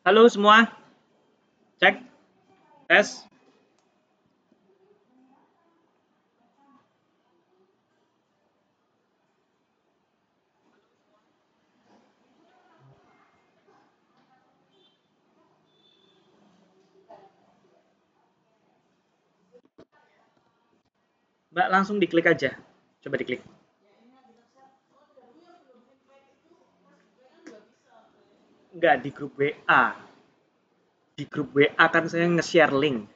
Halo semua, cek, tes. Mbak langsung diklik aja, coba diklik. Enggak, di grup WA. Di grup WA kan saya nge-share link.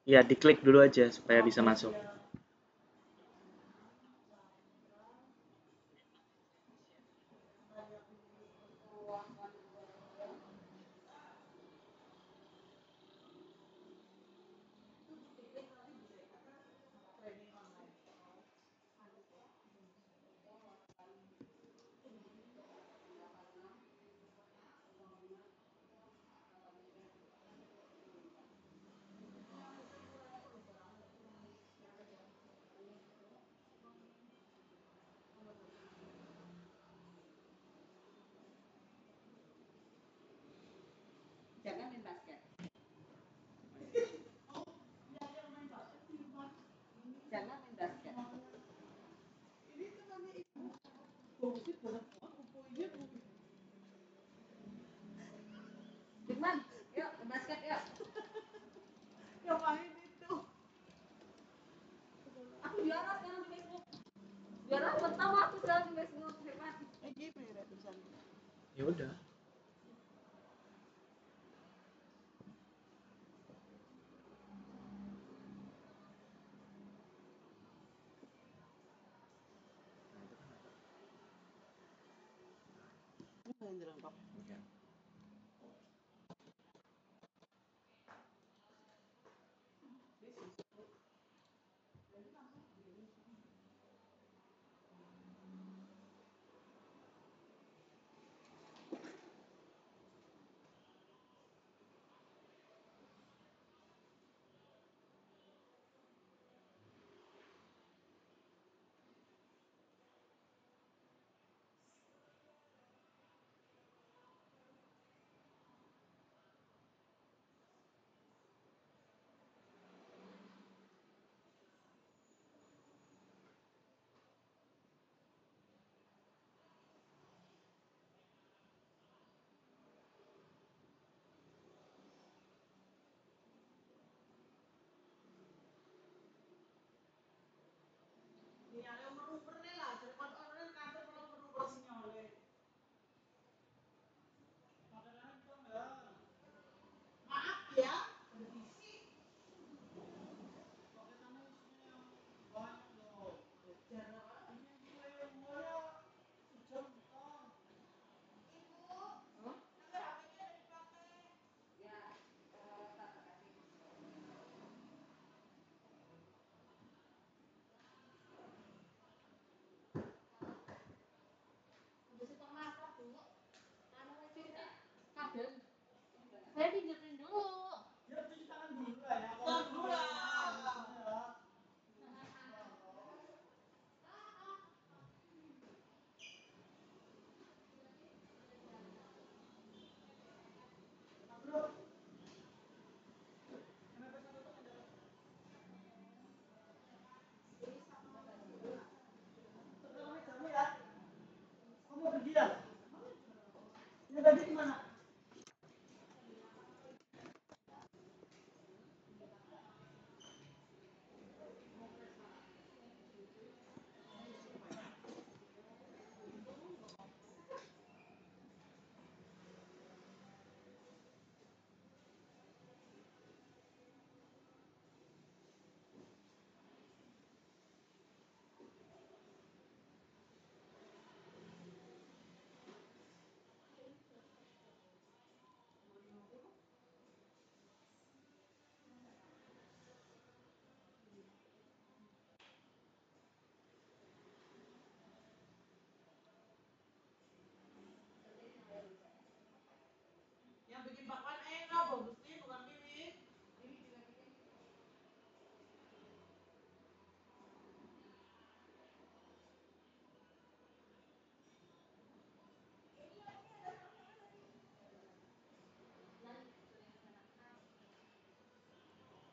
Ya, diklik dulu aja supaya bisa masuk. Ya udah.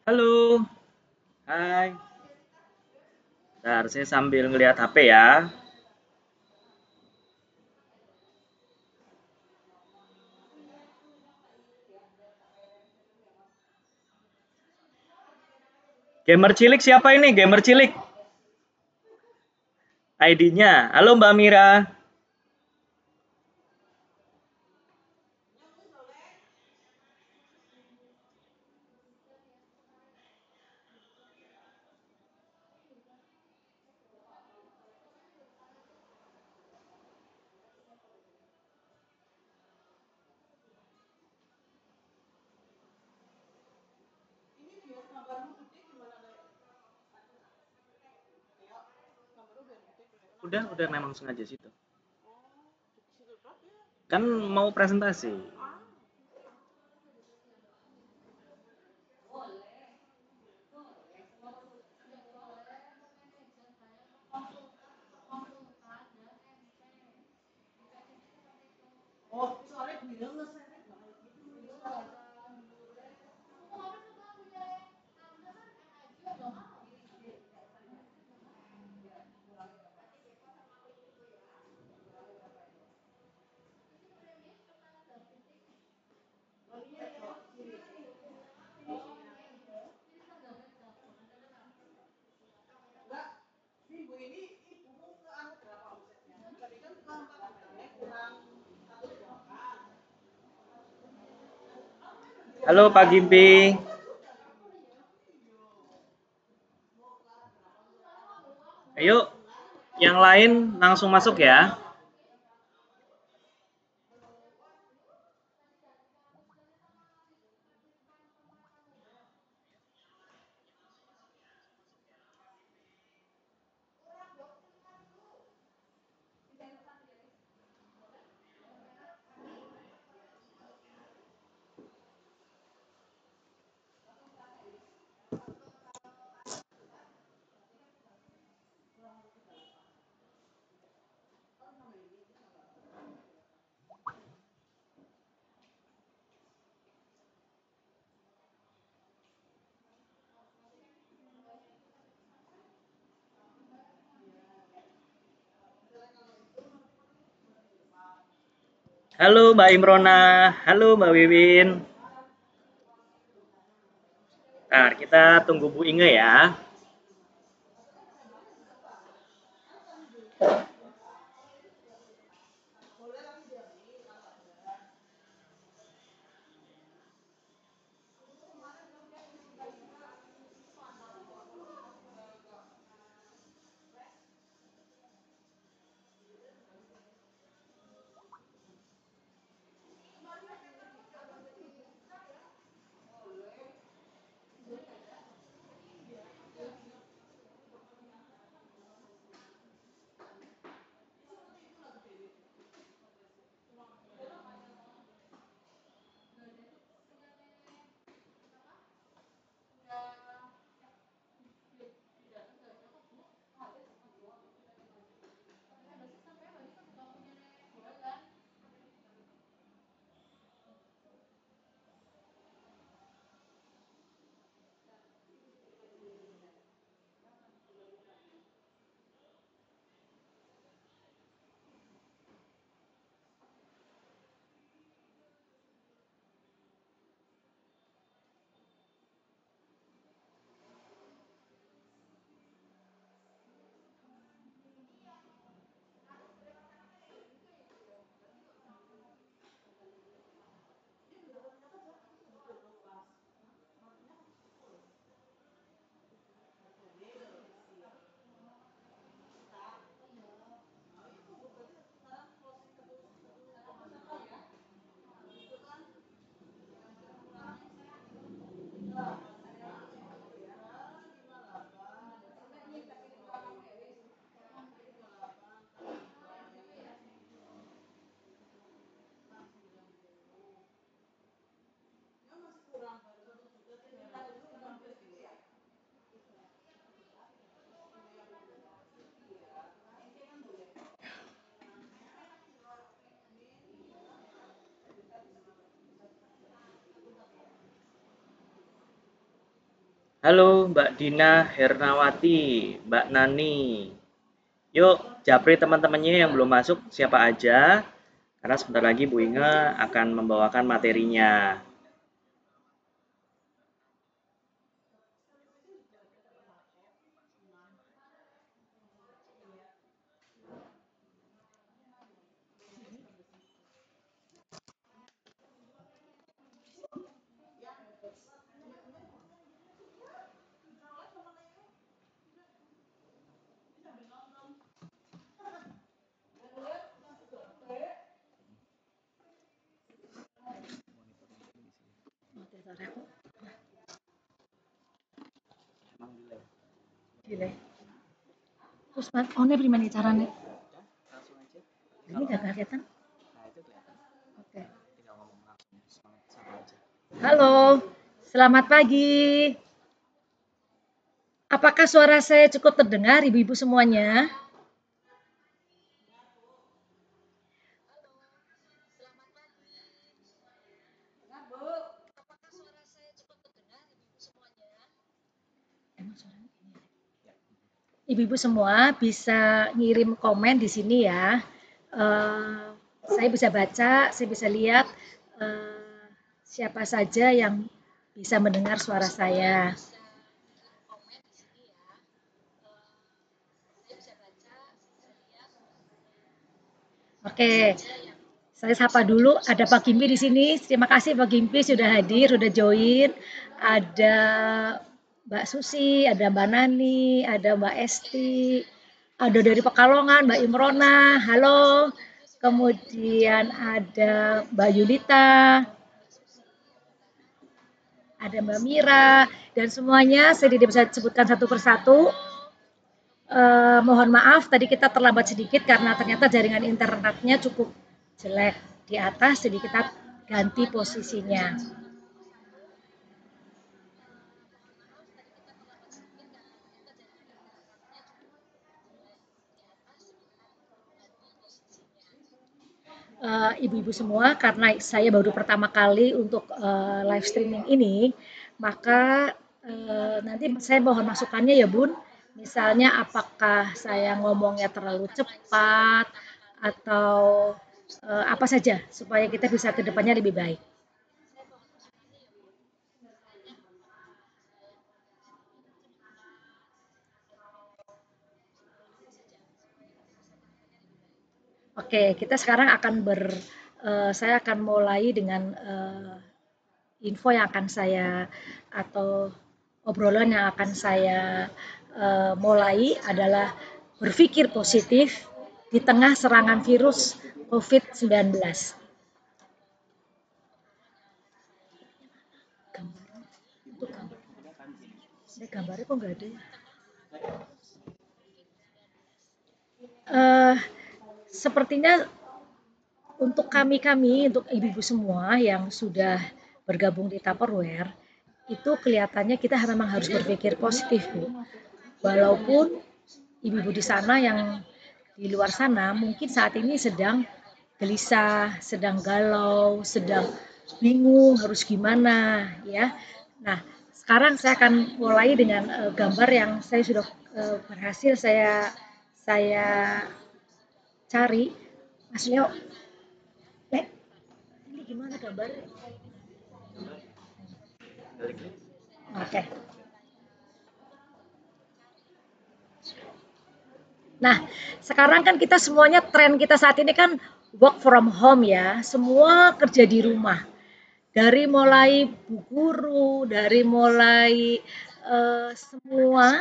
Halo, hai. Bentar, saya sambil ngelihat HP ya. Gamer cilik siapa ini? Gamer cilik. ID-nya. Halo Mbak Mira. Udah memang sengaja situ. Kan mau presentasi. Halo Pak Gimpi. Ayo, yang lain langsung masuk ya. Halo Mbak Imrona. Halo Mbak Wiwin. Nah, kita tunggu Bu Inge ya. Halo Mbak Dina Hernawati, Mbak Nani. Yuk, japri teman-temannya yang belum masuk siapa aja, karena sebentar lagi Bu Inge akan membawakan materinya. Delay. Terus onnya gimana caranya? Langsung aja. Ini nggak kelihatan? Nah, itu kelihatan. Oke. Tinggal ngomong langsung, sama aja. Halo, selamat pagi. Apakah suara saya cukup terdengar, ibu-ibu semuanya? Ibu-ibu semua bisa ngirim komen di sini ya. Eh, saya bisa baca, saya bisa lihat siapa saja yang bisa mendengar suara saya. Oke, saya sapa dulu. Ada Pak Gimpi di sini. Terima kasih Pak Gimpi sudah hadir, sudah join. Ada Mbak Susi, ada Mbak Nani, ada Mbak Esti, ada dari Pekalongan Mbak Imrona. Halo. Kemudian ada Mbak Yulita, ada Mbak Mira, dan semuanya saya tidak bisa sebutkan satu persatu. Mohon maaf tadi kita terlambat sedikit karena ternyata jaringan internetnya cukup jelek di atas, jadi kita ganti posisinya. Ibu-ibu semua, karena saya baru pertama kali untuk live streaming ini, maka nanti saya mohon masukannya ya Bun. Misalnya apakah saya ngomongnya terlalu cepat atau apa saja supaya kita bisa ke depannya lebih baik. Oke, kita sekarang akan saya akan mulai dengan info yang akan saya atau obrolan yang akan saya mulai adalah berpikir positif di tengah serangan virus COVID-19. Untuk gambarnya kok nggak ada ya? Eh, Sepertinya untuk kami-kami, untuk ibu-ibu semua yang sudah bergabung di Tupperware, itu kelihatannya kita memang harus berpikir positif, Bu. Walaupun ibu-ibu di sana yang di luar sana mungkin saat ini sedang gelisah, sedang galau, sedang bingung harus gimana ya. Nah, sekarang saya akan mulai dengan gambar yang saya sudah berhasil saya cari. Mas Leo, ini gimana gambarnya? Oke. Okay. Nah, sekarang kan kita semuanya tren kita saat ini kan work from home ya, semua kerja di rumah. Dari mulai bu guru, dari mulai semua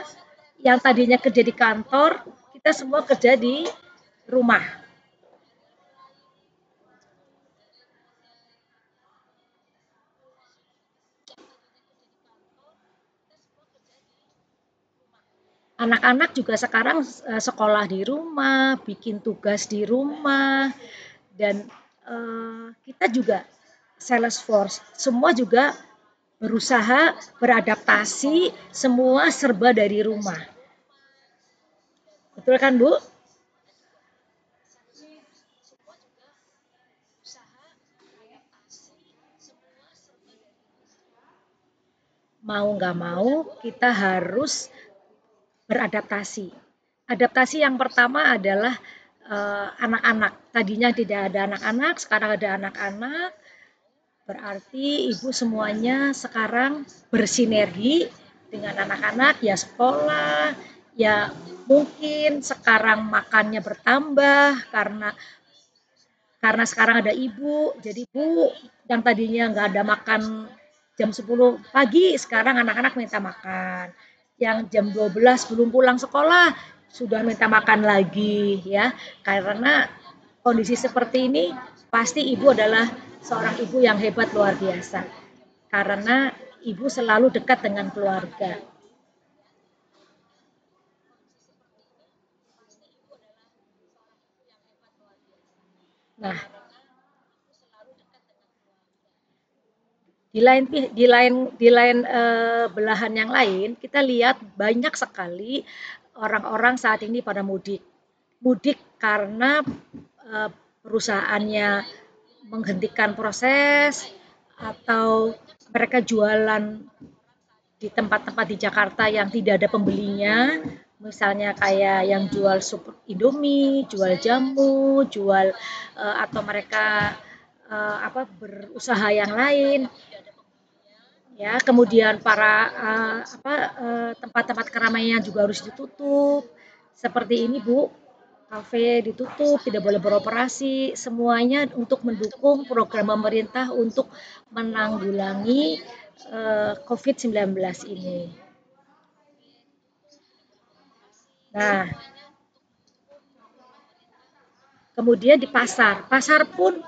yang tadinya kerja di kantor, kita semua kerja di rumah. Anak-anak juga sekarang sekolah di rumah, bikin tugas di rumah, dan kita juga Salesforce, semua juga berusaha beradaptasi, semua serba dari rumah. Betul kan, Bu? mau nggak mau kita harus beradaptasi. Adaptasi yang pertama adalah anak-anak. Tadinya tidak ada anak-anak, sekarang ada anak-anak. Berarti ibu semuanya sekarang bersinergi dengan anak-anak, ya sekolah, ya mungkin sekarang makannya bertambah karena sekarang ada ibu. Jadi ibu yang tadinya nggak ada makan jam 10 pagi, sekarang anak-anak minta makan. Yang jam 12 belum pulang sekolah, sudah minta makan lagi ya. Karena kondisi seperti ini, pasti ibu adalah seorang ibu yang hebat luar biasa. Karena ibu selalu dekat dengan keluarga. Nah, di lain belahan yang lain, kita lihat banyak sekali orang-orang saat ini pada mudik. Mudik karena perusahaannya menghentikan proses atau mereka jualan di tempat-tempat di Jakarta yang tidak ada pembelinya, misalnya kayak yang jual sup Indomie, jual jamu, jual atau mereka berusaha yang lain ya. Kemudian para tempat-tempat keramaian juga harus ditutup. Seperti ini Bu, kafe ditutup, tidak boleh beroperasi, semuanya untuk mendukung program pemerintah untuk menanggulangi COVID-19 ini. Nah, kemudian di pasar pun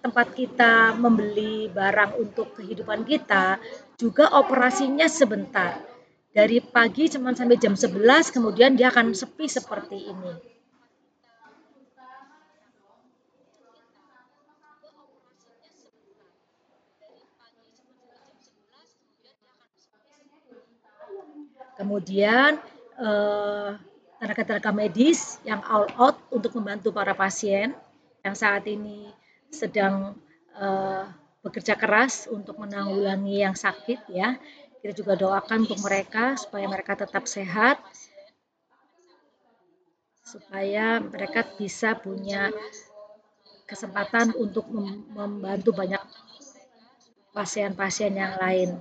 tempat kita membeli barang untuk kehidupan kita juga operasinya sebentar. Dari pagi cuma sampai jam 11, kemudian dia akan sepi seperti ini. Kemudian tenaga-tenaga medis yang all out untuk membantu para pasien yang saat ini sedang bekerja keras untuk menanggulangi yang sakit ya. Kita juga doakan untuk mereka supaya mereka tetap sehat, supaya mereka bisa punya kesempatan untuk membantu banyak pasien-pasien yang lain.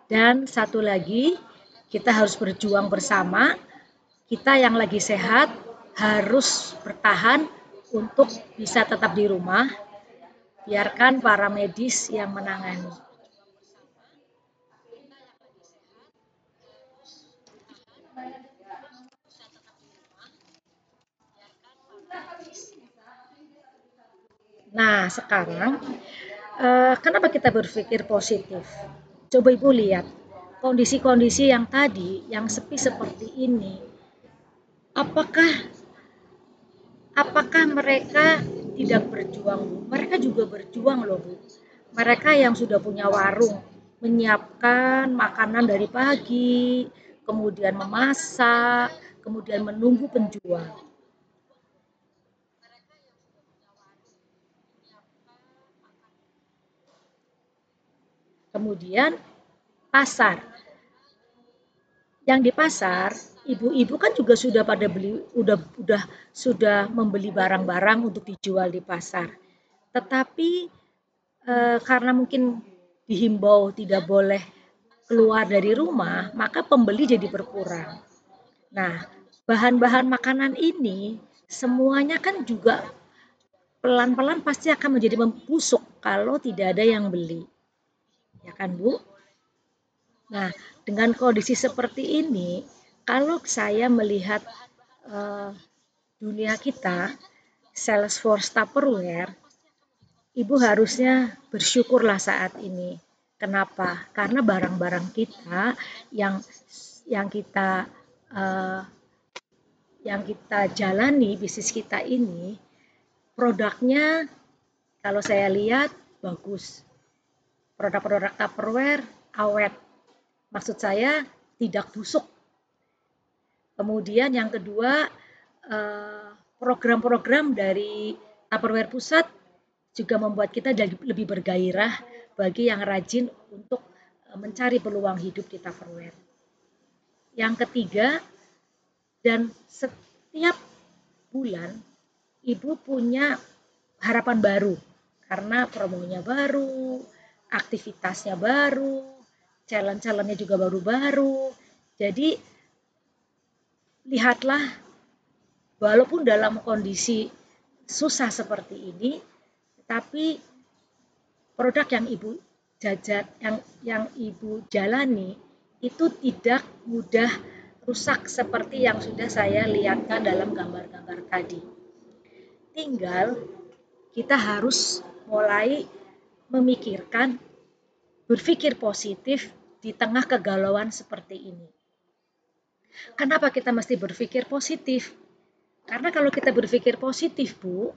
Dan satu lagi, kita harus berjuang bersama. Kita yang lagi sehat harus bertahan untuk bisa tetap di rumah, biarkan para medis yang menangani. Nah, sekarang kenapa kita berpikir positif? Coba Ibu lihat, kondisi-kondisi yang tadi, yang sepi seperti ini, apakah apakah mereka tidak berjuang, Bu? Mereka juga berjuang loh, Bu. Mereka yang sudah punya warung, menyiapkan makanan dari pagi, kemudian memasak, kemudian menunggu penjual. Kemudian pasar. Yang di pasar, ibu-ibu kan juga sudah pada beli, sudah membeli barang-barang untuk dijual di pasar. Tetapi karena mungkin dihimbau tidak boleh keluar dari rumah, maka pembeli jadi berkurang. Nah, bahan-bahan makanan ini semuanya kan juga pelan-pelan pasti akan menjadi membusuk kalau tidak ada yang beli. Ya kan, Bu? Nah, dengan kondisi seperti ini, kalau saya melihat uh, dunia kita, Salesforce Tupperware, Ibu harusnya bersyukurlah saat ini. Kenapa? Karena barang-barang kita yang yang kita uh, yang kita jalani bisnis kita ini, produknya kalau saya lihat bagus. Produk-produk Tupperware awet. Maksud saya tidak busuk. Kemudian yang kedua, program-program dari Tupperware Pusat juga membuat kita jadi lebih bergairah bagi yang rajin untuk mencari peluang hidup di Tupperware. Yang ketiga, dan setiap bulan Ibu punya harapan baru karena promonya baru, aktivitasnya baru, challenge-nya juga baru-baru. Jadi lihatlah, walaupun dalam kondisi susah seperti ini, tapi produk yang Ibu yang Ibu jalani itu tidak mudah rusak seperti yang sudah saya lihatkan dalam gambar-gambar tadi. Tinggal kita harus mulai memikirkan, berpikir positif di tengah kegalauan seperti ini. Kenapa kita mesti berpikir positif? Karena kalau kita berpikir positif, Bu,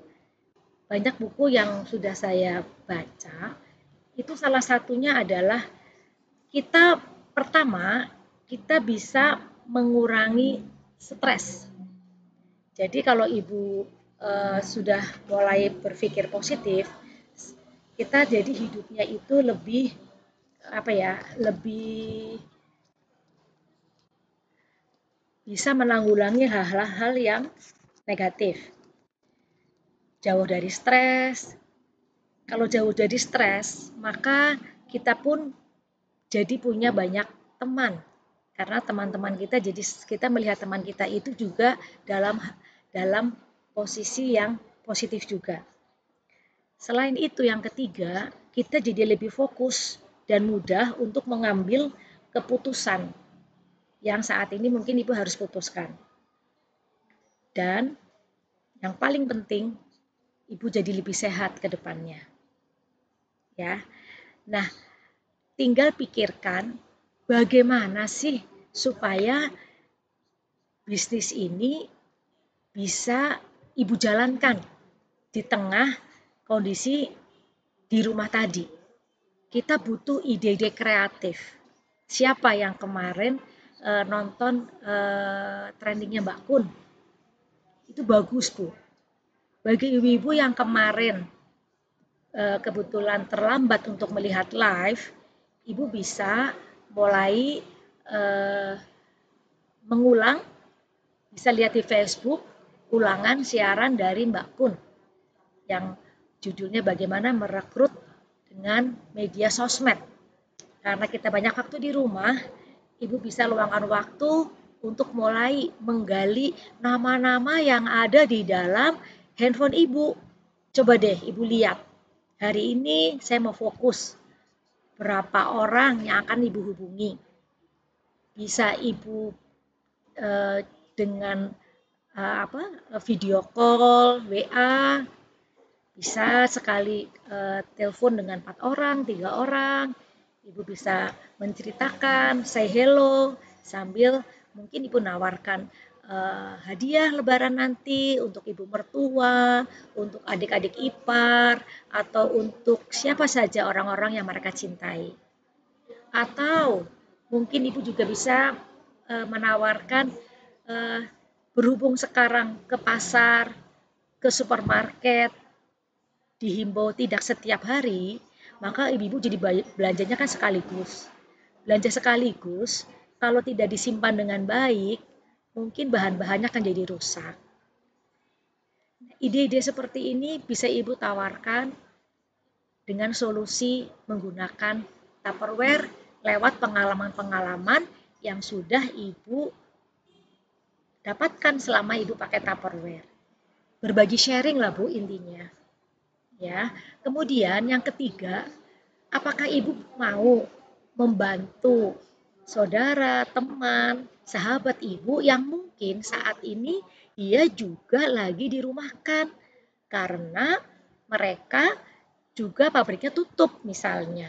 banyak buku yang sudah saya baca, itu salah satunya adalah pertama, kita bisa mengurangi stres. Jadi kalau Ibu sudah mulai berpikir positif, kita jadi hidupnya itu lebih lebih bisa menanggulangi hal-hal yang negatif. Jauh dari stres. Kalau jauh dari stres, maka kita pun jadi punya banyak teman. Karena teman-teman kita melihat teman kita itu juga dalam posisi yang positif juga. Selain itu, yang ketiga, kita jadi lebih fokus dan mudah untuk mengambil keputusan yang saat ini mungkin Ibu harus putuskan. Dan yang paling penting, Ibu jadi lebih sehat ke depannya. Ya. Nah, tinggal pikirkan bagaimana sih supaya bisnis ini bisa Ibu jalankan di tengah kondisi di rumah tadi. Kita butuh ide-ide kreatif. Siapa yang kemarin nonton trendingnya Mbak Kun? Itu bagus, Bu. Bagi ibu-ibu yang kemarin kebetulan terlambat untuk melihat live, Ibu bisa mulai mengulang, bisa lihat di Facebook, ulangan siaran dari Mbak Kun yang judulnya bagaimana merekrut dengan media sosmed. Karena kita banyak waktu di rumah, Ibu bisa luangkan waktu untuk mulai menggali nama-nama yang ada di dalam handphone Ibu. Coba deh Ibu lihat, hari ini saya mau fokus berapa orang yang akan Ibu hubungi. Bisa Ibu dengan video call, WA, bisa sekali telepon dengan 4 orang, 3 orang. Ibu bisa menceritakan, say hello, sambil mungkin Ibu nawarkan hadiah lebaran nanti untuk ibu mertua, untuk adik-adik ipar, atau untuk siapa saja orang-orang yang mereka cintai. Atau mungkin Ibu juga bisa menawarkan berhubung sekarang ke pasar, ke supermarket, dihimbau tidak setiap hari, maka ibu-ibu jadi belanjanya kan sekaligus. Belanja sekaligus, kalau tidak disimpan dengan baik, mungkin bahan-bahannya akan jadi rusak. Ide-ide seperti ini bisa Ibu tawarkan dengan solusi menggunakan Tupperware lewat pengalaman-pengalaman yang sudah Ibu dapatkan selama Ibu pakai Tupperware. Berbagi sharing lah Bu intinya. Ya. Kemudian yang ketiga, apakah Ibu mau membantu saudara, teman, sahabat Ibu yang mungkin saat ini dia juga lagi dirumahkan karena mereka juga pabriknya tutup misalnya.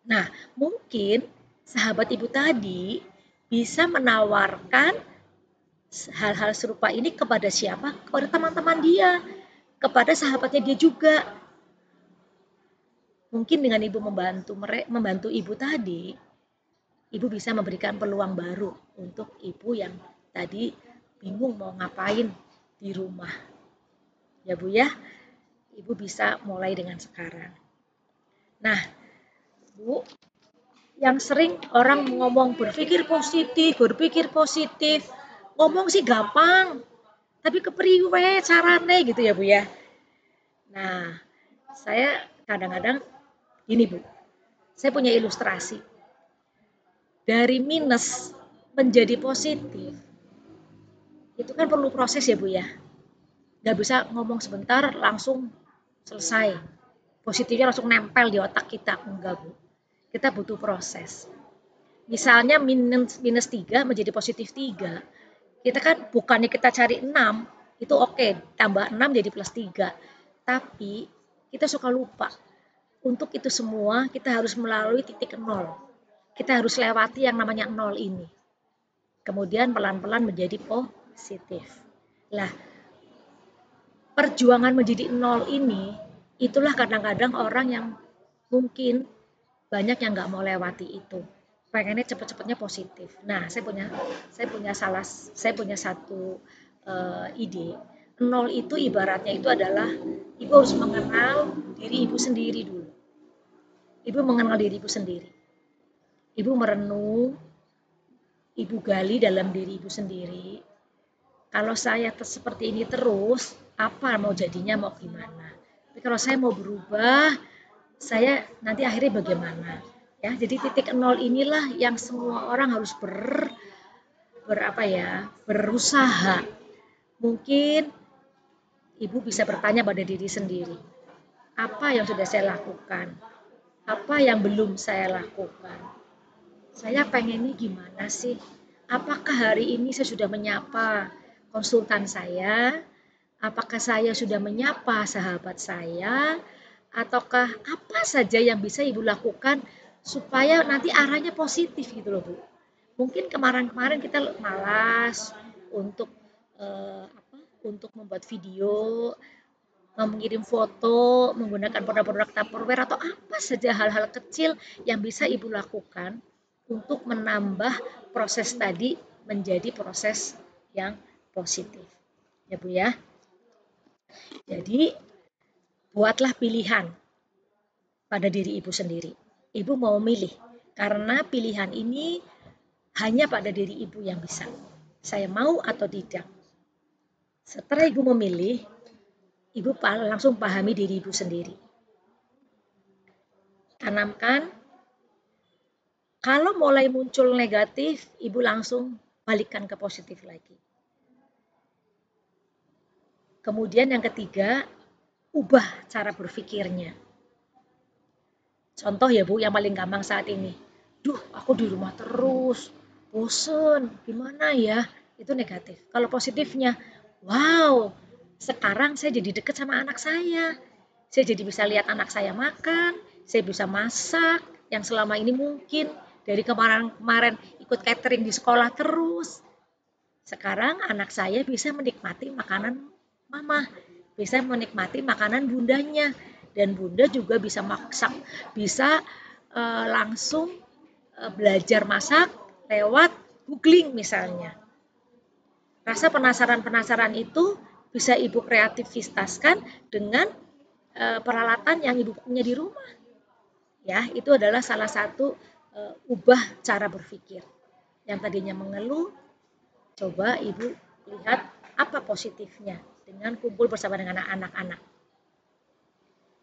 Nah, mungkin sahabat Ibu tadi bisa menawarkan hal-hal serupa ini kepada siapa? Kepada teman-teman dia, kepada sahabatnya dia juga. Mungkin dengan Ibu membantu Ibu tadi, Ibu bisa memberikan peluang baru untuk Ibu yang tadi bingung mau ngapain di rumah. Ya Bu ya. Ibu bisa mulai dengan sekarang. Nah, Bu, yang sering orang ngomong berpikir positif, ngomong sih gampang, tapi kepriwe carane gitu ya Bu ya. Nah, saya kadang-kadang gini Bu, saya punya ilustrasi. Dari minus menjadi positif, itu kan perlu proses ya Bu ya. Nggak bisa ngomong sebentar langsung selesai. Positifnya langsung nempel di otak kita. Enggak Bu. Kita butuh proses. Misalnya minus 3 menjadi positif 3. Kita kan bukannya kita cari 6, itu oke, tambah 6 jadi plus 3. Tapi kita suka lupa. Untuk itu semua kita harus melalui titik nol. Kita harus lewati yang namanya nol ini. Kemudian pelan-pelan menjadi positif. Lah, perjuangan menjadi nol ini, itulah kadang-kadang orang yang mungkin banyak yang nggak mau lewati itu. Pengennya cepet-cepetnya positif. Nah, saya punya satu ide. Nol itu ibaratnya itu adalah ibu harus mengenal diri ibu sendiri dulu. Ibu mengenal diri ibu sendiri. Ibu merenung, ibu gali dalam diri ibu sendiri. Kalau saya seperti ini terus, apa mau jadinya, mau gimana? Tapi kalau saya mau berubah, saya nanti akhirnya bagaimana? Ya, jadi titik nol inilah yang semua orang harus berapa ya, berusaha. Mungkin ibu bisa bertanya pada diri sendiri, apa yang sudah saya lakukan? Apa yang belum saya lakukan? Saya pengennya gimana sih? Apakah hari ini saya sudah menyapa konsultan saya? Apakah saya sudah menyapa sahabat saya? Ataukah apa saja yang bisa Ibu lakukan supaya nanti arahnya positif gitu loh Bu. Mungkin kemarin-kemarin kita malas untuk untuk membuat video, mengirim foto, menggunakan produk-produk Tupperware atau apa saja hal-hal kecil yang bisa Ibu lakukan untuk menambah proses tadi menjadi proses yang positif. Ya Bu ya. Jadi buatlah pilihan pada diri Ibu sendiri. Ibu mau milih karena pilihan ini hanya pada diri Ibu yang bisa. Saya mau atau tidak. Setelah Ibu memilih, Ibu langsung pahami diri Ibu sendiri. Tanamkan, kalau mulai muncul negatif, Ibu langsung balikkan ke positif lagi. Kemudian yang ketiga, ubah cara berpikirnya. Contoh ya Bu, yang paling gampang saat ini. Duh, aku di rumah terus, bosen, gimana ya? Itu negatif. Kalau positifnya, wow, sekarang saya jadi deket sama anak saya. Saya jadi bisa lihat anak saya makan, saya bisa masak, yang selama ini mungkin dari kemarin-kemarin ikut catering di sekolah terus. Sekarang anak saya bisa menikmati makanan mama, bisa menikmati makanan bundanya, dan bunda juga bisa masak, bisa langsung belajar masak lewat googling misalnya. Rasa penasaran-penasaran itu bisa ibu kreativitaskan dengan peralatan yang ibu punya di rumah. Ya, itu adalah salah satu ubah cara berpikir. Yang tadinya mengeluh, coba ibu lihat apa positifnya dengan kumpul bersama dengan anak-anak.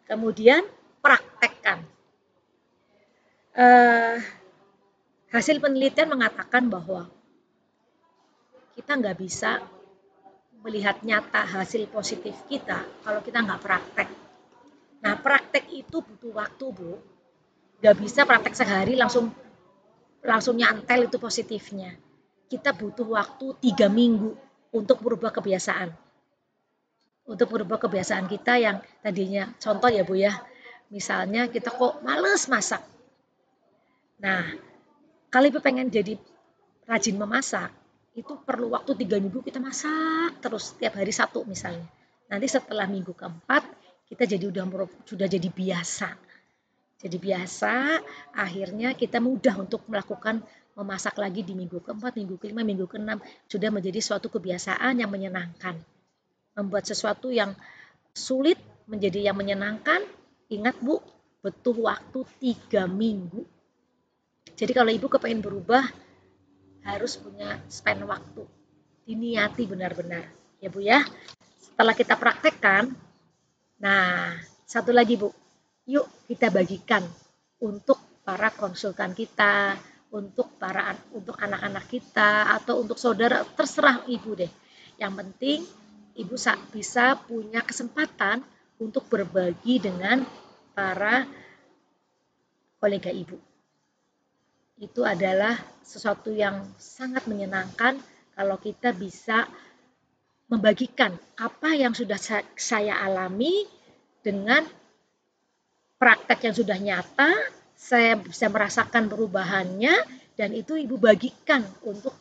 Kemudian praktekkan. Hasil penelitian mengatakan bahwa kita nggak bisa melihat nyata hasil positif kita kalau kita nggak praktek. Nah, praktek itu butuh waktu, Bu. Nggak bisa praktek sehari langsung nyantel itu positifnya. Kita butuh waktu 3 minggu untuk merubah kebiasaan. Untuk merubah kebiasaan kita yang tadinya, contoh ya Bu ya, misalnya kita kok males masak. Nah, kalau Ibu pengen jadi rajin memasak, itu perlu waktu 3 minggu kita masak terus setiap hari satu misalnya. Nanti setelah minggu keempat, kita sudah jadi biasa. Jadi biasa, akhirnya kita mudah untuk melakukan memasak lagi di minggu keempat, minggu kelima, minggu keenam. Sudah menjadi suatu kebiasaan yang menyenangkan. Membuat sesuatu yang sulit menjadi yang menyenangkan, ingat Bu, butuh waktu 3 minggu. Jadi kalau Ibu kepengen berubah, harus punya spend waktu. Diniati benar-benar. Ya Bu ya. Setelah kita praktekkan, nah satu lagi Bu, yuk kita bagikan untuk para konsultan kita, untuk anak-anak kita, atau untuk saudara, terserah Ibu deh. Yang penting Ibu bisa punya kesempatan untuk berbagi dengan para kolega Ibu. Itu adalah sesuatu yang sangat menyenangkan kalau kita bisa membagikan apa yang sudah saya alami dengan praktek yang sudah nyata, saya bisa merasakan perubahannya, dan itu Ibu bagikan untuk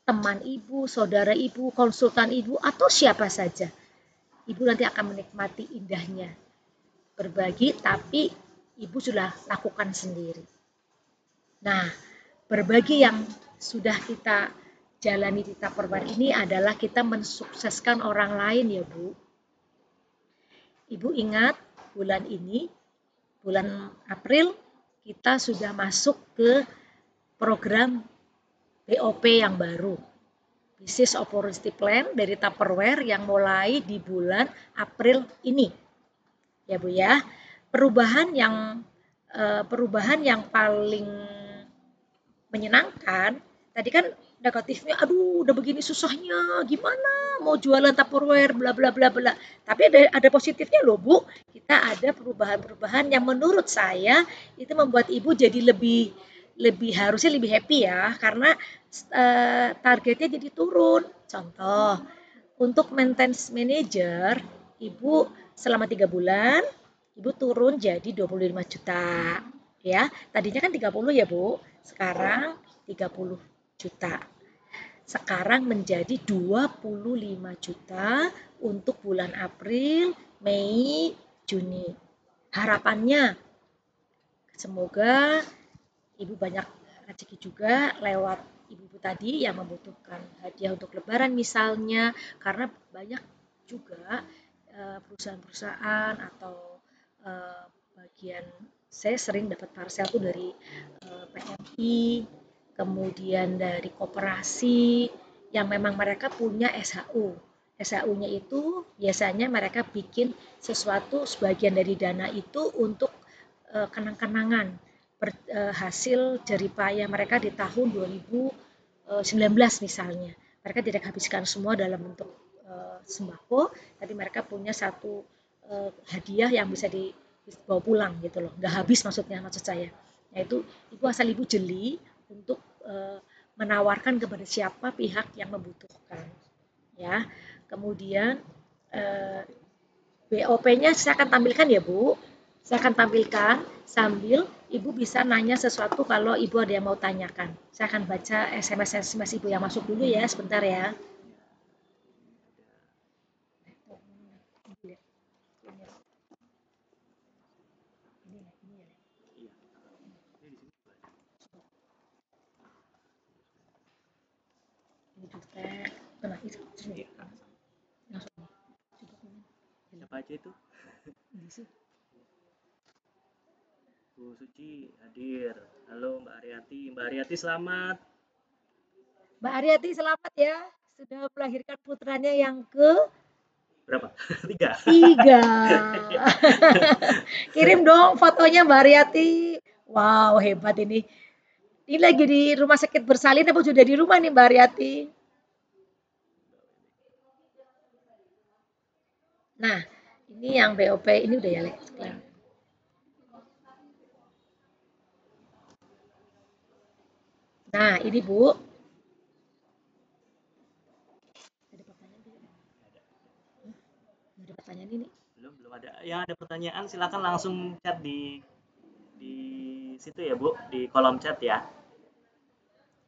teman Ibu, saudara Ibu, konsultan Ibu, atau siapa saja. Ibu nanti akan menikmati indahnya berbagi, tapi Ibu sudah lakukan sendiri. Nah, berbagi yang sudah kita jalani di Tupperware ini adalah kita mensukseskan orang lain ya Bu. Ibu ingat bulan ini, bulan April, kita sudah masuk ke program BOP yang baru. Business Opportunity Plan dari Tupperware yang mulai di bulan April ini. Ya Bu ya. Perubahan yang paling menyenangkan, tadi kan negatifnya, aduh udah begini susahnya, gimana mau jualan Tupperware, bla bla bla bla. Tapi ada positifnya loh Bu, kita ada perubahan-perubahan yang menurut saya itu membuat Ibu jadi harusnya lebih happy ya, karena targetnya jadi turun. Contoh, untuk maintenance manager, Ibu selama 3 bulan, Ibu turun jadi 25 juta. Ya, tadinya kan 30 ya Bu, sekarang 30 juta. Sekarang menjadi 25 juta untuk bulan April, Mei, Juni. Harapannya semoga Ibu banyak rezeki juga lewat ibu-ibu tadi yang membutuhkan hadiah untuk lebaran misalnya, karena banyak juga perusahaan-perusahaan atau bagian, saya sering dapat parcel tuh dari PMI, kemudian dari koperasi yang memang mereka punya SHU. SHU-nya itu biasanya mereka bikin sesuatu sebagian dari dana itu untuk kenang-kenangan hasil jeripaya mereka di tahun 2019 misalnya. Mereka tidak habiskan semua dalam bentuk sembako, tapi mereka punya satu hadiah yang bisa dibawa pulang gitu loh. Nggak habis maksud saya. Yaitu Ibu asal Ibu jeli untuk menawarkan kepada siapa pihak yang membutuhkan. Ya, kemudian BOP-nya saya akan tampilkan ya Bu. Saya akan tampilkan sambil Ibu bisa nanya sesuatu kalau Ibu ada yang mau tanyakan. Saya akan baca SMS Ibu yang masuk dulu ya, sebentar ya. Nah, itu Siapa aja itu? Bu Suci hadir. Halo Mbak Aryati. Mbak Aryati selamat. Mbak Aryati selamat ya, sudah melahirkan putranya yang ke Berapa? 3. 3. Kirim dong fotonya Mbak Aryati. Wow, hebat ini. Ini lagi di rumah sakit bersalin apa sudah di rumah nih Mbak Aryati? Nah, ini yang BOP ini udah ya, Lek. Nah, ini Bu. Ada pertanyaan tidak? Ada pertanyaan ini? Belum ada. Yang ada pertanyaan silakan langsung chat di situ ya Bu, di kolom chat ya.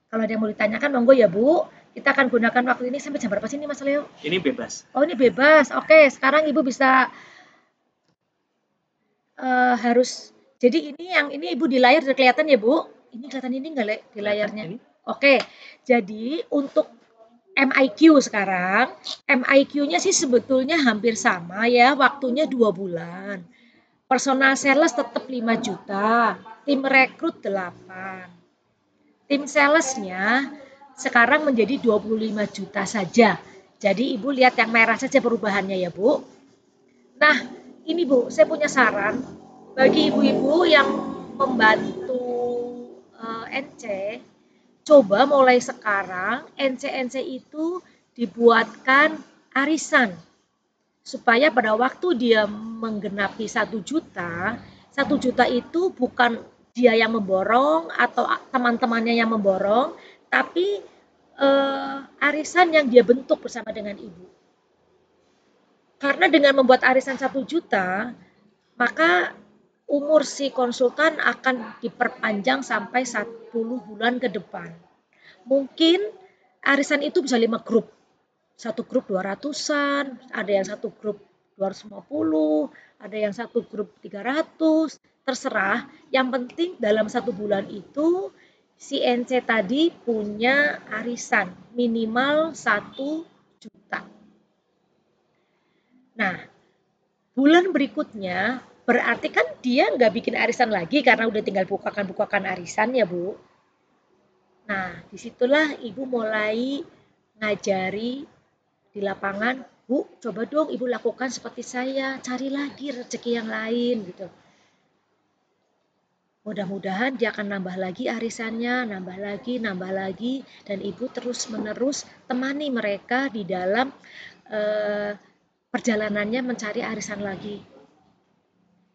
Kalau ada yang mau ditanyakan monggo ya Bu. Kita akan gunakan waktu ini sampai jam berapa sih ini Mas Leo? Ini bebas. Oh, ini bebas. Oke, sekarang Ibu bisa harus, jadi ini Ibu di layar sudah kelihatan ya Bu? Ini kelihatan ini enggak, Le, di layarnya? Ini? Oke, jadi untuk MIQ sekarang. MIQ-nya sih sebetulnya hampir sama ya, waktunya 2 bulan. Personal sales tetap 5 juta, tim rekrut 8. Tim salesnya sekarang menjadi 25 juta saja. Jadi Ibu lihat yang merah saja perubahannya ya Bu. Nah ini Bu, saya punya saran bagi ibu-ibu yang membantu NC, coba mulai sekarang NC-NC itu dibuatkan arisan supaya pada waktu dia menggenapi 1 juta, 1 juta itu bukan dia yang memborong atau teman-temannya yang memborong, tapi arisan yang dia bentuk bersama dengan ibu. Karena dengan membuat arisan 1 juta, maka umur si konsultan akan diperpanjang sampai 10 bulan ke depan. Mungkin arisan itu bisa 5 grup. Satu grup 200-an, ada yang satu grup 250, ada yang satu grup 300, terserah. Yang penting dalam 1 bulan itu si NC tadi punya arisan minimal 1 juta. Nah, bulan berikutnya berarti kan dia nggak bikin arisan lagi karena udah tinggal bukakan arisan ya Bu. Nah, disitulah Ibu mulai ngajari di lapangan, Bu, coba dong Ibu lakukan seperti saya, cari lagi rezeki yang lain gitu. Mudah-mudahan dia akan nambah lagi arisannya, nambah lagi, dan Ibu terus-menerus temani mereka di dalam perjalanannya mencari arisan lagi.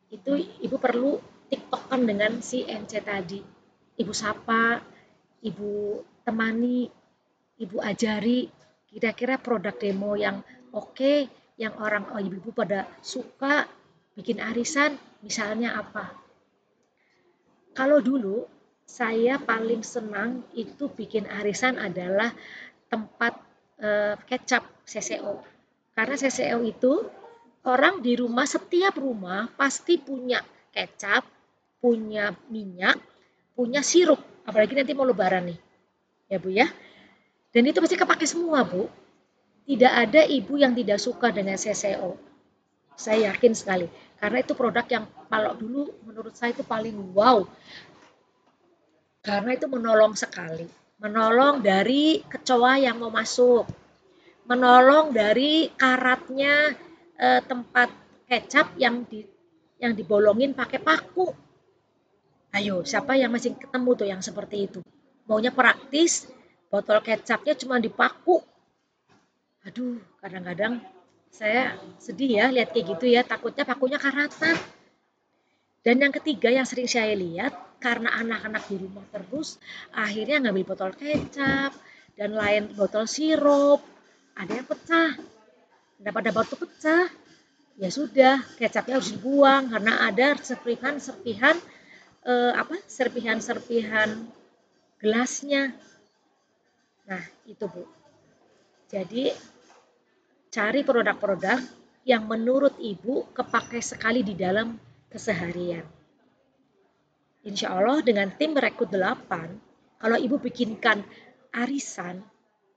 Itu Ibu perlu tiktokan dengan si NC tadi. Ibu sapa, Ibu temani, Ibu ajari kira-kira produk demo yang oke, yang orang ibu-ibu pada suka bikin arisan, misalnya apa. Kalau dulu saya paling senang itu bikin arisan adalah tempat kecap CCO. Karena CCO itu orang di rumah, setiap rumah pasti punya kecap, punya minyak, punya sirup. Apalagi nanti mau lebaran nih. Ya Bu ya. Dan itu pasti kepake semua Bu. Tidak ada ibu yang tidak suka dengan CCO. Saya yakin sekali. Karena itu produk yang kalau dulu menurut saya itu paling wow. Karena itu menolong sekali. Menolong dari kecoa yang mau masuk. Menolong dari karatnya tempat kecap yang dibolongin pakai paku. Ayo, siapa yang masih ketemu tuh yang seperti itu? Maunya praktis, botol kecapnya cuma dipaku. Aduh, kadang-kadang saya sedih ya lihat kayak gitu ya, takutnya pakunya karatan. Dan yang ketiga yang sering saya lihat, karena anak-anak di rumah terus, akhirnya ngambil botol kecap, dan lain botol sirup, ada yang pecah. Pada botol pecah, ya sudah, kecapnya harus dibuang, karena ada serpihan-serpihan serpihan-serpihan gelasnya. Nah, itu Bu. Jadi, cari produk-produk yang menurut Ibu kepake sekali di dalam keseharian. Insya Allah dengan tim rekrut 8, kalau Ibu bikinkan arisan,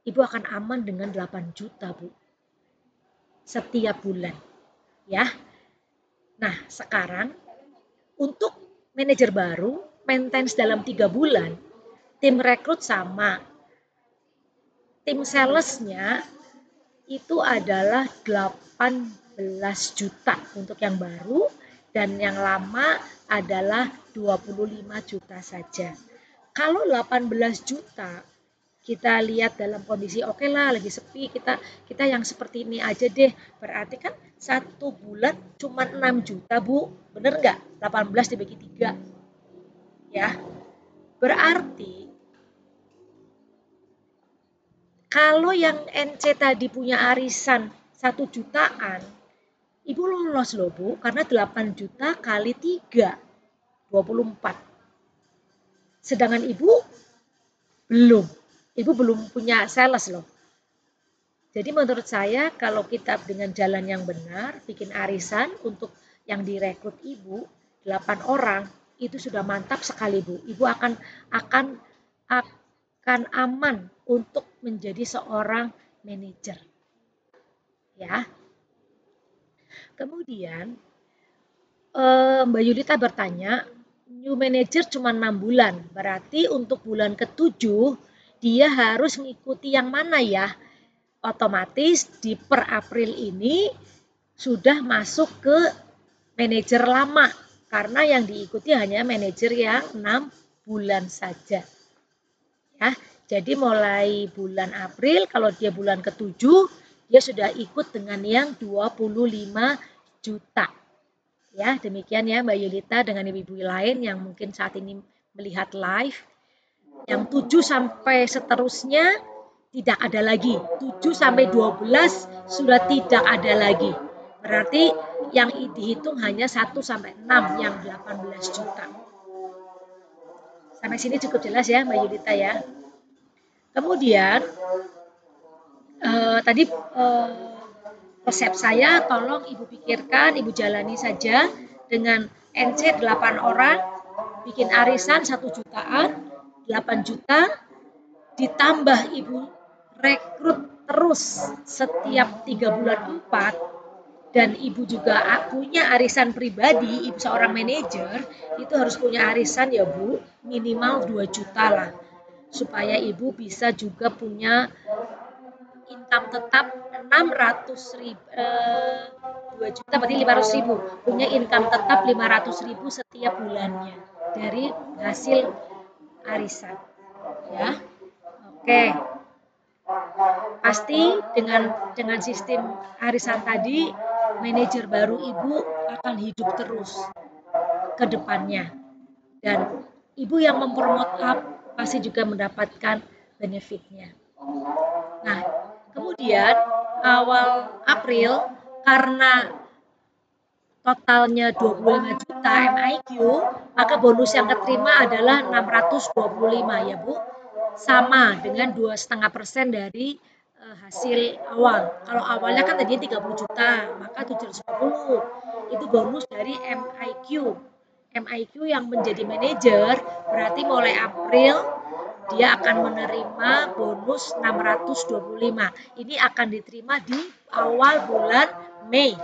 Ibu akan aman dengan 8 juta, Bu. Setiap bulan. Ya. Nah, sekarang untuk manajer baru, maintenance dalam 3 bulan, tim rekrut sama. Tim salesnya itu adalah 18 juta untuk yang baru dan yang lama adalah 25 juta saja. Kalau 18 juta kita lihat dalam kondisi oke lah lagi sepi, kita yang seperti ini aja deh, berarti kan 1 bulan cuma 6 juta Bu, bener nggak? 18 dibagi 3 ya, berarti kalau yang NC tadi punya arisan 1 jutaan, Ibu lolos loh Bu, karena 8 juta kali 3, 24. Sedangkan Ibu belum punya sales loh. Jadi menurut saya kalau kita dengan jalan yang benar, bikin arisan untuk yang direkrut Ibu, 8 orang, itu sudah mantap sekali Bu. Ibu akan akan aman untuk menjadi seorang manajer. Ya. Kemudian Mbak Yulita bertanya, new manager cuma 6 bulan, berarti untuk bulan ke-7 dia harus mengikuti yang mana ya? Otomatis di per April ini sudah masuk ke manajer lama, karena yang diikuti hanya manajer yang 6 bulan saja. Ya, jadi mulai bulan April, kalau dia bulan ke-7, dia sudah ikut dengan yang 25 juta. Ya, demikian ya Mbak Yulita dengan ibu-ibu lain yang mungkin saat ini melihat live. Yang 7 sampai seterusnya tidak ada lagi. 7 sampai 12 sudah tidak ada lagi. Berarti yang dihitung hanya 1 sampai 6 yang 18 juta. Sampai sini cukup jelas ya Mbak Yulita ya. Kemudian tadi resep saya, tolong Ibu pikirkan, Ibu jalani saja dengan NC 8 orang, bikin arisan 1 jutaan, 8 juta, ditambah Ibu rekrut terus setiap 3 bulan 4, dan Ibu juga punya arisan pribadi, Ibu seorang manajer, itu harus punya arisan ya Bu, minimal 2 juta lah, supaya Ibu bisa juga punya income tetap 600.000, 2 juta berarti 500.000, punya income tetap 500.000 setiap bulannya dari hasil arisan ya. Oke, pasti dengan sistem arisan tadi manajer baru Ibu akan hidup terus ke depannya, dan Ibu yang mempromot up pasti juga mendapatkan benefitnya. Nah, kemudian awal April karena totalnya 25 juta MIQ, maka bonus yang keterima adalah 625 ya Bu. Sama dengan 2,5% dari hasil awal. Kalau awalnya kan tadinya 30 juta, maka 750 itu bonus dari MIQ. MIQ yang menjadi manajer berarti mulai April dia akan menerima bonus 625. Ini akan diterima di awal bulan Mei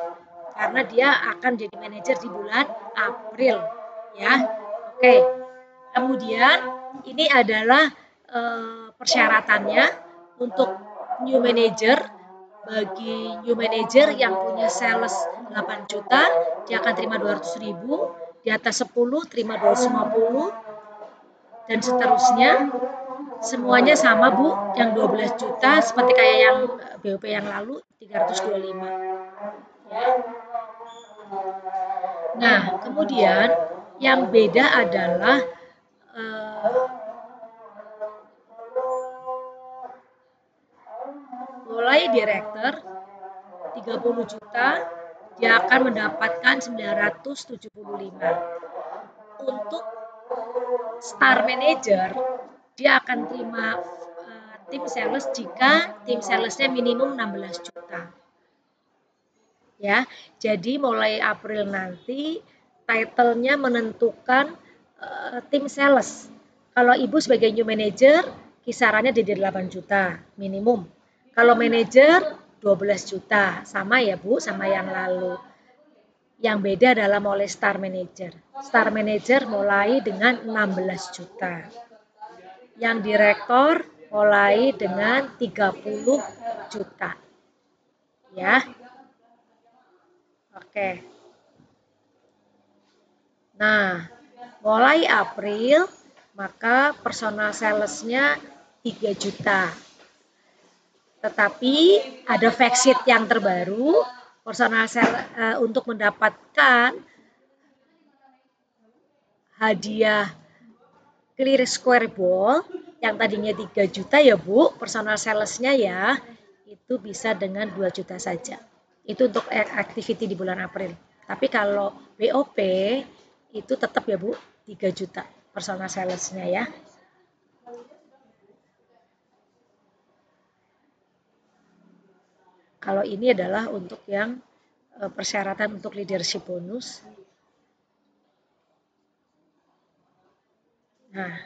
karena dia akan jadi manajer di bulan April ya. Oke. Kemudian ini adalah persyaratannya untuk new manager. Bagi new manager yang punya sales 8 juta, dia akan terima 200.000, di atas 10 terima 250 dan seterusnya. Semuanya sama Bu, yang 12 juta seperti kayak yang BOP yang lalu 325 ya. Nah, kemudian yang beda adalah mulai direktur 30 juta dia akan mendapatkan 975. Untuk star manager dia akan terima tim sales jika tim salesnya minimum 16 juta. Ya, jadi mulai April nanti title-nya menentukan tim sales. Kalau Ibu sebagai new manager kisarannya di 8 juta minimum. Kalau manajer 12 juta, sama ya Bu, sama yang lalu. Yang beda adalah mulai star manager. Star manager mulai dengan 16 juta. Yang direktur mulai dengan 30 juta. Ya. Oke. Nah, mulai April maka personal sales-nya 3 juta. Tetapi ada fact sheet yang terbaru, personal sales untuk mendapatkan hadiah clear square ball yang tadinya 3 juta ya Bu, personal sales-nya ya, itu bisa dengan 2 juta saja. Itu untuk activity di bulan April. Tapi kalau BOP itu tetap ya Bu, 3 juta personal sales-nya ya. Kalau ini adalah untuk yang persyaratan untuk leadership bonus. Nah,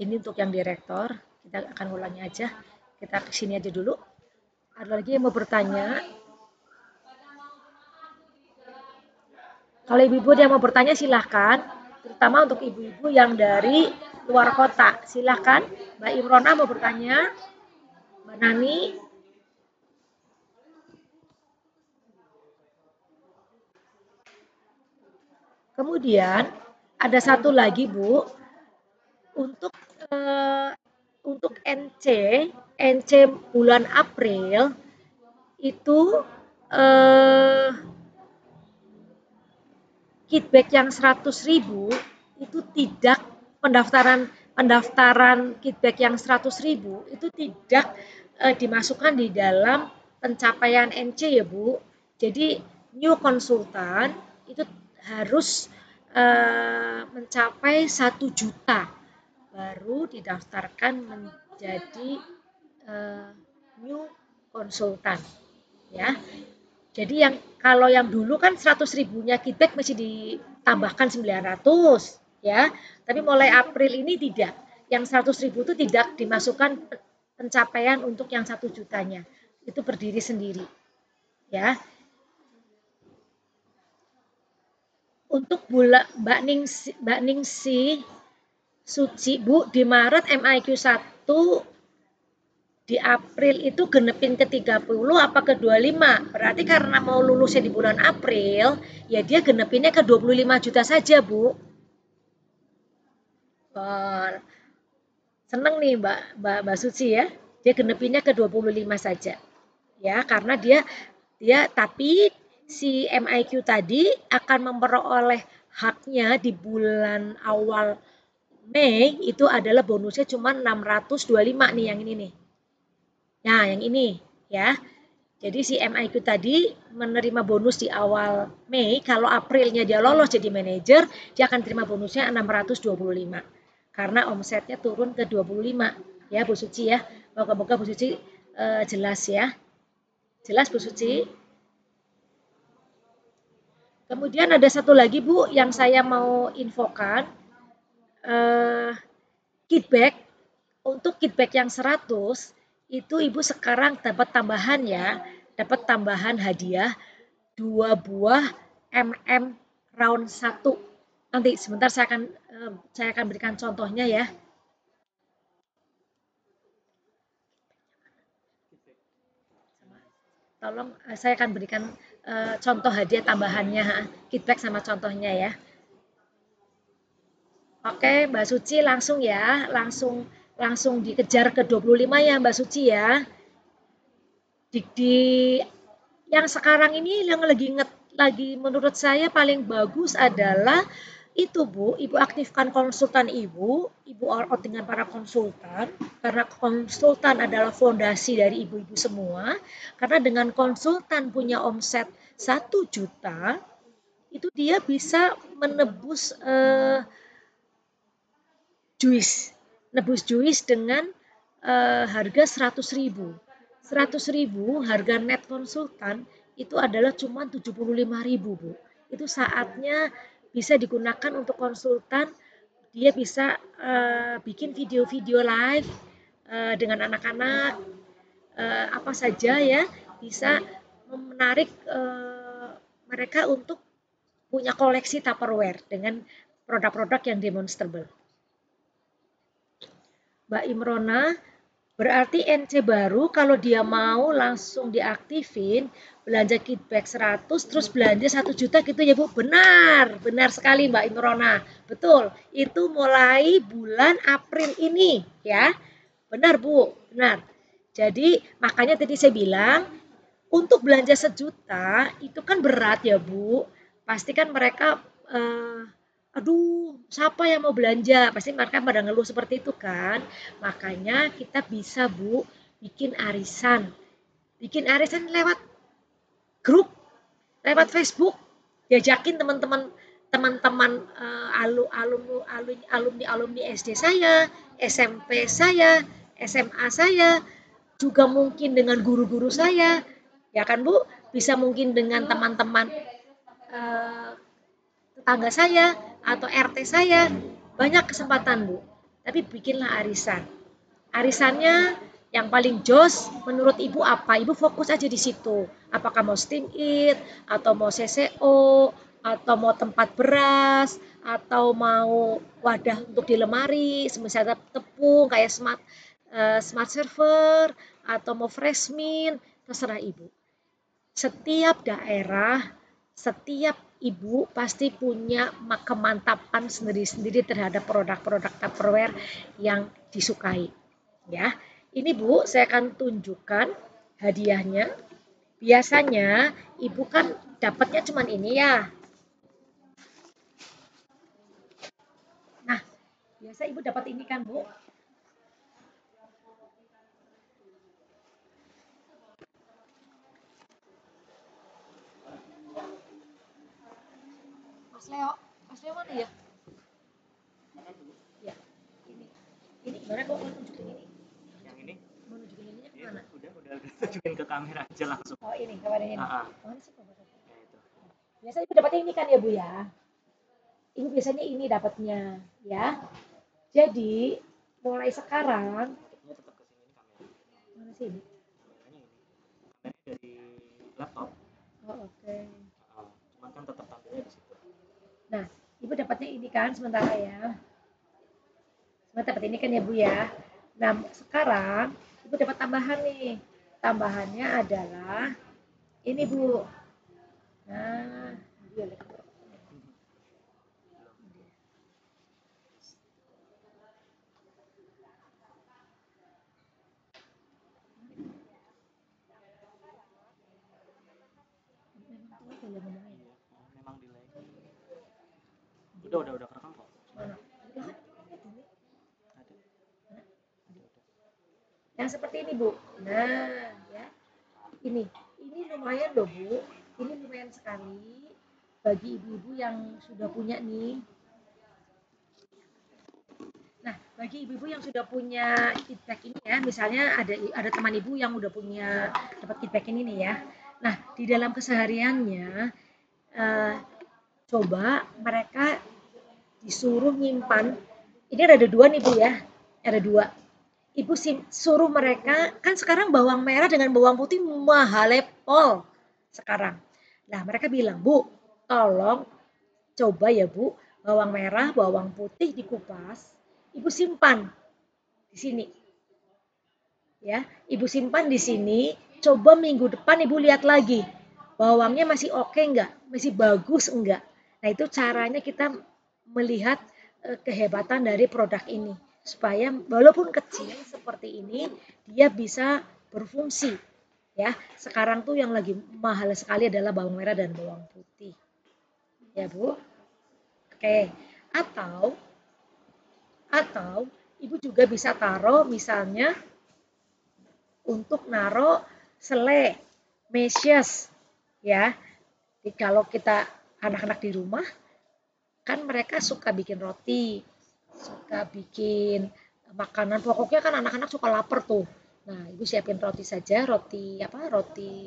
Ini untuk yang direktor, kita akan ulangi aja. Kita ke sini aja dulu. Ada lagi yang mau bertanya? Kalau ibu-ibu yang mau bertanya silahkan, terutama untuk ibu-ibu yang dari luar kota. Silahkan, Mbak Imrona mau bertanya, Mbak Nani. Kemudian ada satu lagi Bu, untuk untuk NC bulan April itu kickback yang 100.000 itu tidak pendaftaran kickback yang 100.000 itu tidak dimasukkan di dalam pencapaian NC ya Bu. Jadi new konsultan itu harus mencapai 1 juta baru didaftarkan menjadi new konsultan ya. Jadi kalau yang dulu kan 100.000-nya kickback masih ditambahkan 900 ya. Tapi mulai April ini tidak. Yang 100.000 itu tidak dimasukkan pencapaian untuk yang 1 jutanya. Itu berdiri sendiri. Ya. Untuk Mbak Ningsi Suci, Bu, di Maret MIQ 1 di April itu genepin ke 30 apa ke 25. Berarti karena mau lulusnya di bulan April, ya dia genepinnya ke 25 juta saja, Bu. Seneng nih Mbak Suci ya. Dia genepinnya ke 25 saja. Ya, karena dia tapi si MIQ tadi akan memperoleh haknya di bulan awal Mei itu adalah bonusnya cuma 625 nih yang ini nih. Nah, yang ini ya. Jadi si MIQ tadi menerima bonus di awal Mei, kalau Aprilnya dia lolos jadi manajer, dia akan terima bonusnya 625. Karena omsetnya turun ke 25. Ya, Bu Suci ya. Moga-moga Bu Suci jelas ya. Jelas Bu Suci? Kemudian ada satu lagi Bu yang saya mau infokan. Kickback, untuk kickback yang 100 itu Ibu sekarang dapat tambahan ya, dapat tambahan hadiah 2 buah round 1. Nanti sebentar saya akan berikan contohnya ya. Tolong saya akan berikan contoh hadiah tambahannya, kickback sama contohnya ya. Oke, Mbak Suci langsung ya, langsung dikejar ke 25 ya Mbak Suci ya. Yang sekarang ini yang lagi menurut saya paling bagus adalah itu Bu, Ibu aktifkan konsultan Ibu out dengan para konsultan, karena konsultan adalah fondasi dari ibu-ibu semua, karena dengan konsultan punya omset 1 juta, itu dia bisa menebus nebus juice dengan harga 100.000. 100.000 harga net konsultan itu adalah cuma 75.000 Bu. Itu saatnya bisa digunakan untuk konsultan, dia bisa bikin video-video live dengan anak-anak apa saja ya, bisa menarik mereka untuk punya koleksi Tupperware dengan produk-produk yang demonstrable. Mbak Imrona, berarti NC baru kalau dia mau langsung diaktifin, belanja kickback 100 terus belanja 1 juta gitu ya Bu. Benar sekali Mbak Imrona. Betul, itu mulai bulan April ini ya. Benar Bu, benar. Jadi makanya tadi saya bilang untuk belanja 1 juta itu kan berat ya Bu. Pasti kan mereka aduh, siapa yang mau belanja? Pasti mereka pada ngeluh seperti itu kan. Makanya kita bisa Bu bikin arisan. Bikin arisan lewat grup, lewat Facebook. Diajakin teman-teman alumni SD saya, SMP saya, SMA saya, juga mungkin dengan guru-guru saya. Ya kan Bu? Bisa mungkin dengan teman-teman tetangga saya atau RT saya, banyak kesempatan Bu. tapi bikinlah arisan. Arisannya yang paling jos menurut ibu apa? Ibu fokus aja di situ. Apakah mau steam it, atau mau CCO, atau mau tempat beras, atau mau wadah untuk di lemari, misalnya tepung kayak smart server, atau mau fresh mint, terserah ibu. Setiap daerah, setiap ibu pasti punya kemantapan sendiri-sendiri terhadap produk-produk Tupperware yang disukai. Ya, ini Bu, saya akan tunjukkan hadiahnya. Biasanya ibu kan dapatnya cuman ini ya. Nah, biasa ibu dapat ini kan Bu. Mas Leo mana ya? Ya, ini. Ini gimana kok mau nunjukin ini? Yang ini? Mau nunjukin ininya Ya, kemana? udah tunjukin ke kamera aja langsung. Oh ini, kamarnya ini. Mana sih kok? Ya, itu. Biasa ibu dapatnya ini kan ya Bu ya? Ibu biasanya ini dapatnya ya. Jadi mulai sekarang Ngadepnya tetap ke sini kamera. mana sih ini? Kameranya ini. Kameranya dari laptop. Oh oke. Cuman kan tetap tampilnya di situ. Nah, ibu dapatnya ini kan sementara ya. Sementara dapat ini kan ya Bu ya. Nah, sekarang ibu dapat tambahan nih. Tambahannya adalah ini Bu. Nah, dia lihat. Memang tuh apa ya ngomongnya? Iya, memang delay. Udah kerekam kok. Mana? Udah. Ini. Ada. Mana? Yang seperti ini Bu. Nah, ya. Ini lumayan loh Bu. Ini lumayan sekali bagi ibu-ibu yang sudah punya nih. Nah, bagi ibu-ibu yang sudah punya feedback ini ya, misalnya ada teman ibu yang udah punya dapat feedback ini nih ya. Nah, di dalam kesehariannya eh, coba mereka disuruh nyimpan. Ini ada dua nih Bu ya, ada dua. Ibu suruh mereka, kan sekarang bawang merah dengan bawang putih mahal pol sekarang. Nah, mereka bilang, Bu, tolong coba ya Bu, bawang merah, bawang putih dikupas, Ibu simpan di sini. Ya, Ibu simpan di sini, coba minggu depan Ibu lihat lagi. Bawangnya masih oke enggak? Masih bagus enggak? Nah, itu caranya kita melihat kehebatan dari produk ini supaya walaupun kecil seperti ini dia bisa berfungsi ya. Sekarang tuh yang lagi mahal sekali adalah bawang merah dan bawang putih. Ya, Bu. Oke. Atau Ibu juga bisa taruh misalnya untuk naruh selai, meshes ya. Jadi kalau kita anak-anak di rumah kan mereka suka bikin roti, suka bikin makanan pokoknya kan anak-anak suka lapar tuh. Nah, Ibu siapin roti saja, roti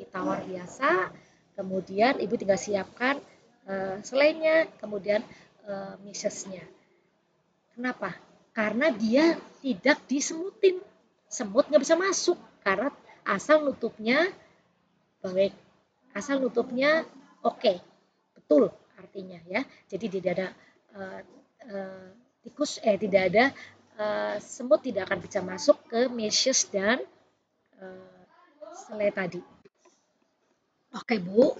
tawar biasa. Kemudian Ibu tinggal siapkan selainya, kemudian meshesnya. Kenapa? Karena dia tidak disemutin. Semut nggak bisa masuk karena asal nutupnya baik, asal nutupnya oke, betul artinya ya. Jadi tidak ada uh, uh, tidak ada semut tidak akan bisa masuk ke meshes dan uh, selai tadi. Oke Bu,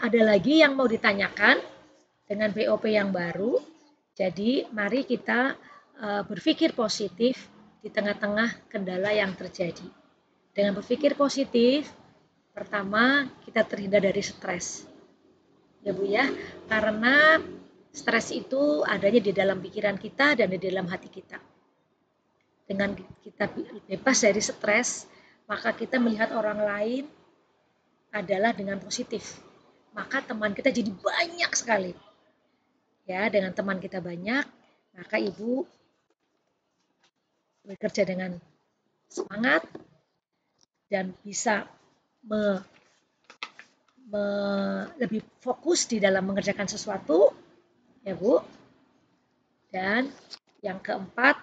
ada lagi yang mau ditanyakan dengan POP yang baru. Jadi mari kita berpikir positif di tengah-tengah kendala yang terjadi. Dengan berpikir positif, pertama kita terhindar dari stres. Ya Bu ya, karena stres itu adanya di dalam pikiran kita dan di dalam hati kita. Dengan kita bebas dari stres, maka kita melihat orang lain adalah dengan positif. Maka teman kita jadi banyak sekali. Ya, dengan teman kita banyak, maka Ibu bekerja dengan semangat dan bisa lebih fokus di dalam mengerjakan sesuatu, ya Bu. Dan yang keempat,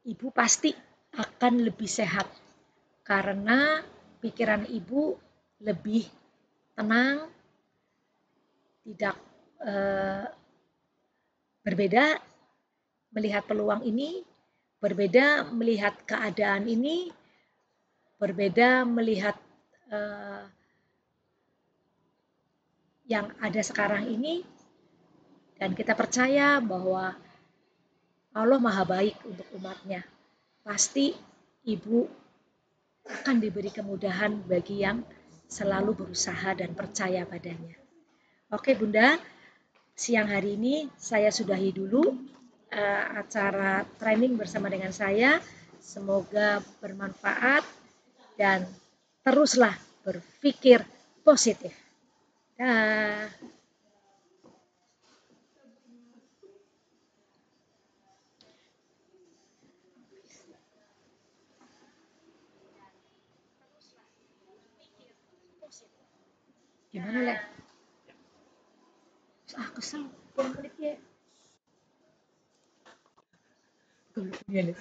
ibu pasti akan lebih sehat karena pikiran ibu lebih tenang, tidak berbeda melihat peluang ini, berbeda melihat keadaan ini, berbeda melihat yang ada sekarang ini, dan kita percaya bahwa Allah Maha Baik untuk umatnya. Pasti ibu akan diberi kemudahan bagi yang selalu berusaha dan percaya padanya. Oke Bunda, siang hari ini saya sudahi dulu acara training bersama dengan saya. Semoga bermanfaat dan teruslah berpikir positif. Dah. Gimana, Le? Kesel. Pulang klik ya. Iya, Le.